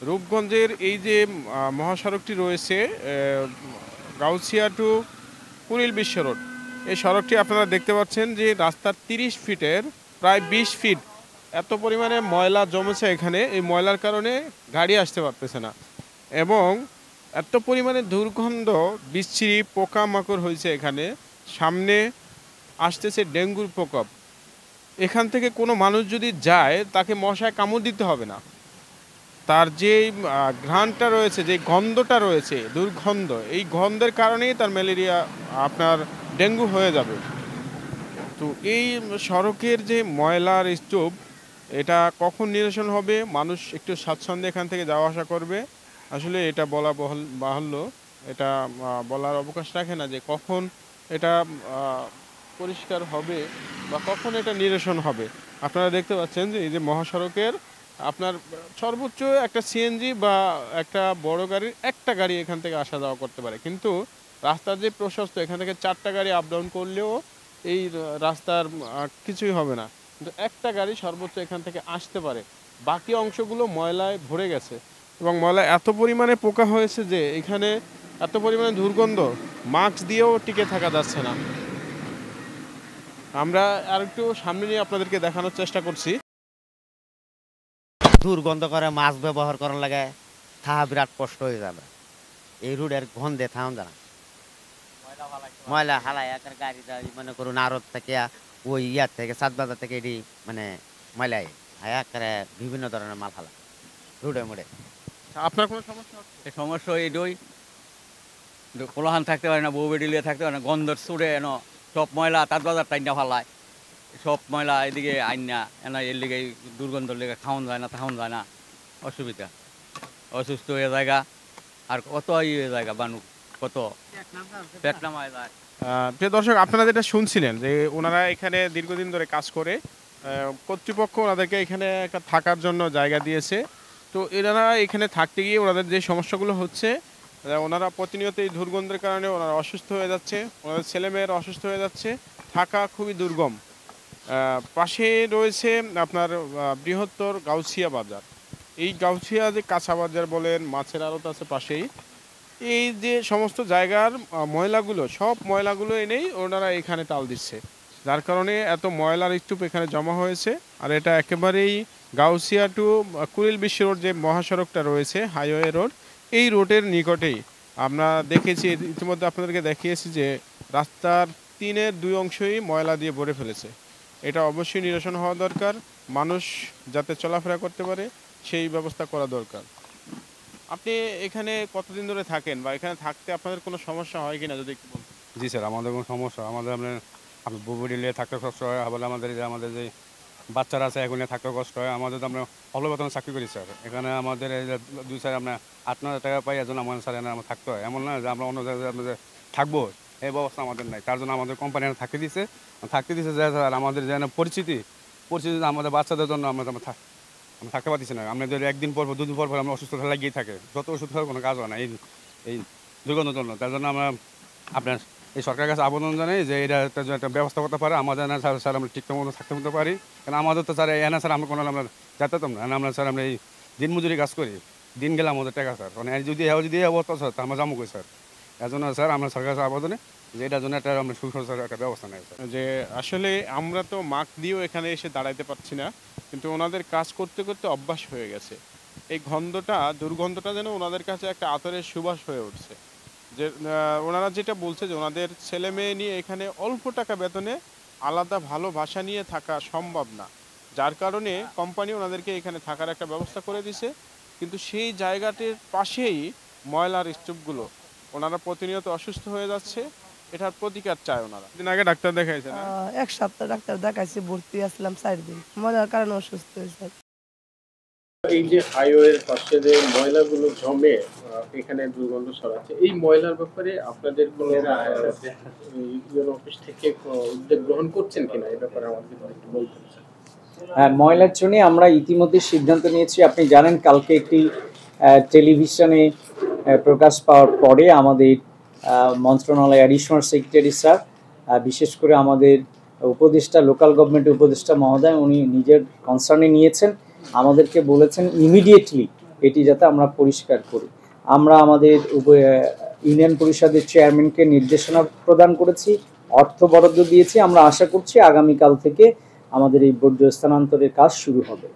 রূপগঞ্জের এই যে মহাসড়কটি রয়েছে গাউছিয়া টু কুড়িল বিশ্ব রোড, এই সড়কটি আপনারা দেখতে পাচ্ছেন যে রাস্তার 30 ফিটের প্রায় 20 ফিট এত পরিমাণে ময়লা জমেছে এখানে। এই ময়লার কারণে গাড়ি আসতে পারতেছে না এবং এত পরিমাণে দুর্গন্ধ, বিচ্ছিরি পোকামাকড় হয়েছে এখানে। সামনে আসতেছে ডেঙ্গুর প্রকোপ। এখান থেকে কোনো মানুষ যদি যায় তাকে মশায় কামড় দিতে হবে না, তার যে ঘ্রাণটা রয়েছে, যে গন্ধটা রয়েছে, দুর্গন্ধ, এই গন্ধের কারণেই তার ম্যালেরিয়া, আপনার ডেঙ্গু হয়ে যাবে। তো এই সড়কের যে ময়লার স্তূপ, এটা কখন নিরসন হবে, মানুষ একটু স্বাচ্ছন্দ্যে এখান থেকে যাওয়া আসা করবে, আসলে এটা বলা বাহুল্য। এটা বলার অবকাশ রাখে না যে কখন এটা পরিষ্কার হবে বা কখন এটা নিরসন হবে। আপনারা দেখতে পাচ্ছেন যে এই যে মহাসড়কের আপনার সর্বোচ্চ একটা সিএনজি বা একটা বড় গাড়ির একটা গাড়ি এখান থেকে আসা যাওয়া করতে পারে, কিন্তু রাস্তার যে প্রশস্ত, এখান থেকে 4টা গাড়ি আপ ডাউন করলেও এই রাস্তার কিছুই হবে না, কিন্তু একটা গাড়ি সর্বোচ্চ এখান থেকে আসতে পারে। বাকি অংশগুলো ময়লায় ভরে গেছে এবং ময়লায় এত পরিমাণে পোকা হয়েছে যে এখানে এত পরিমাণে দুর্গন্ধ, মাস্ক দিয়েও টিকে থাকা যাচ্ছে না। আমরা আর একটু সামনে নিয়ে আপনাদেরকে দেখানোর চেষ্টা করছি। দুর্গন্ধ করে মাছ ব্যবহার করার লাগে থা বিরাট কষ্ট হয়ে যাবে। এই রোডের গন্ধে থাম জানা ময়লা হালাই একের গাড়ি দাঁড়ি মনে করুন আরত থেকে ওই ইয়ার থেকে সাতবাজার থেকে এটি মানে ময়লাই একেবারে বিভিন্ন ধরনের মাল হালা রোডে মোড়ে। আপনার কোনো সমস্যা হচ্ছে? এই সমস্যা এটাই, কোলাহান থাকতে পারে না, বউ বেডি লিয়ে থাকতে পারে না, গন্ধর সুরে এন সব ময়লা তার বাজার টাইনা ফালায়, সব ময়লা এদিকে আইনা এনা এর লিগে দুর্গন্ধর লেগে খাওয়ান যায় না, থাউন যায় না, অসুবিধা, অসুস্থ হয়ে জায়গা আর কত হয়ে জায়গা বানু, কত পেট নামায় যায়। প্রিয় দর্শক, আপনারা যেটা শুনছিলেন যে ওনারা এখানে দীর্ঘদিন ধরে কাজ করে, কর্তৃপক্ষ ওনাদেরকে এখানে একটা থাকার জন্য জায়গা দিয়েছে। তো এনারা এখানে থাকতে গিয়ে ওনাদের যে সমস্যাগুলো হচ্ছে, ওনারা প্রতিনিয়ত এই দুর্গন্ধের কারণে ওনারা অসুস্থ হয়ে যাচ্ছে, ওনাদের ছেলেমেয়েরা অসুস্থ হয়ে যাচ্ছে, থাকা খুবই দুর্গম। পাশে রয়েছে আপনার বৃহত্তর গাউছিয়া বাজার। এই গাউছিয়া যে কাঁচা বাজার বলেন, মাছের আড়ত আছে পাশেই, এই যে সমস্ত জায়গার ময়লাগুলো, সব ময়লাগুলো এনেই ওনারা এখানে টাল দিচ্ছে, যার কারণে এত ময়লার স্তূপ এখানে জমা হয়েছে। আর এটা একেবারেই গাউসিয়া টু কুড়িল বিশ্ব রোড, যে মহাসড়কটা রয়েছে হাইওয়ে রোড, এই রোডের নিকটেই। আমরা দেখেছি, ইতিমধ্যে আপনাদেরকে দেখিয়েছি যে রাস্তার 3/2 অংশই ময়লা দিয়ে ভরে ফেলেছে। এটা অবশ্যই নিরসন হওয়া দরকার, মানুষ যাতে চলাফেরা করতে পারে সেই ব্যবস্থা করা দরকার। আপনি এখানে কতদিন ধরে থাকেন বা এখানে থাকতে আপনাদের কোনো সমস্যা হয় কিনা যদি একটু বলতেন? জি স্যার, আমাদের কোনো সমস্যা, আমাদের আপনার বুবুরি নিয়ে থাকতে কষ্ট হয়, আবার আমাদের যে বাচ্চারা আছে এখন থাকতে কষ্ট হয়। আমাদের তো আমরা ভালো বেতনে চাকরি করি স্যার, এখানে আমাদের এই যে দুই স্যার আমরা 8,000 টাকা পাই, এজন আমাদের স্যার এখানে আমরা থাকতে হয়। এমন না যে আমরা অন্য জায়গায় আমরা থাকবো, এই ব্যবস্থা আমাদের নাই। তার জন্য আমাদের কোম্পানি থাকতে দিছে যে স্যার আমাদের যে পরিস্থিতি আমাদের বাচ্চাদের জন্য আমরা থাকতে পারতেছি না। আমাদের একদিন পর 2 দিন পর আমরা অসুস্থতা লাগিয়েই থাকে, যত ওষুধ খাওয়ার কোনো কাজ হয় না এই দুর্গন্ধের জন্য। তার জন্য আমরা আপনার এই সরকারের কাছে আবেদন জানাই যে এটা একটা ব্যবস্থা করতে পারে আমাদের না স্যার, আমরা ঠিকঠাক মতো থাকতে হতে পারি। কারণ আমাদের তো স্যার এনা স্যার আমরা কোনো আমরা যাতাম না, আমরা স্যার আমরা এই দিনমজুরি কাজ করি, দিন গেলে আমাদের টাকা স্যার, মানে যদি অবস্থা স্যার আমরা যাবো কই স্যার। এর জন্য স্যার আমরা সরকারের কাছে আবেদনে যে এটার জন্য আমরা সুসংস্কার একটা ব্যবস্থা নেই স্যার। যে আসলে আমরা তো মাস্ক দিয়েও এখানে এসে দাঁড়াইতে পারছি না, কিন্তু ওনাদের কাজ করতে করতে অভ্যাস হয়ে গেছে। এই দুর্গন্ধটা যেন ওনাদের কাছে একটা আতরের সুবাস হয়ে উঠছে। যে ওনারা যেটা বলছে যে ওনাদের ছেলে মেয়ে নিয়ে এখানে অল্প টাকা বেতনে আলাদা ভালো ভাষা নিয়ে থাকা সম্ভব না, যার কারণে কোম্পানি ওনাদেরকে এখানে থাকার একটা ব্যবস্থা করে দিছে। কিন্তু সেই জায়গাটির পাশেই ময়লার স্তূপগুলো, ওনারা প্রতিনিয়ত অসুস্থ হয়ে যাচ্ছে, এটার প্রতিকার চায় ওনারা। দিন আগে ডাক্তার দেখাইছে না? 1 সপ্তাহ ডাক্তার দেখাইছি, ভর্তি আসলাম 4 দিন, ময়লার কারণে অসুস্থ হয়েছে। এই যে হাইওয়ের পাশে যে ময়লাগুলো জমে এখানে দুর্গন্ধ ছড়াচ্ছে, এই ময়লার ব্যাপারে আপনাদের কোনো ইউএন অফিস থেকে উদ্যোগ গ্রহণ করছেন কিনা, এই ব্যাপারে আমাদের একটু বলতেন। হ্যাঁ, ময়লার জন্য আমরা ইতিমধ্যে সিদ্ধান্ত নিয়েছি। আপনি জানেন কালকে একটি টেলিভিশনে প্রকাশ পাওয়ার পরে আমাদের মন্ত্রণালয় অ্যাডিশনাল সেক্রেটারি স্যার, বিশেষ করে আমাদের উপদেষ্টা, লোকাল গভর্নমেন্টের উপদেষ্টা মহোদয়, উনি নিজের কনসার্নে নিয়েছেন, আমাদেরকে বলেছেন ইমিডিয়েটলি এটি যাতে আমরা পরিষ্কার করি। আমরা আমাদের ইউনিয়ন পরিষদের চেয়ারম্যানকে নির্দেশনা প্রদান করেছি, অর্থ বরাদ্দ দিয়েছি। আমরা আশা করছি আগামীকাল থেকে আমাদের এই বর্জ্য স্থানান্তরের কাজ শুরু হবে।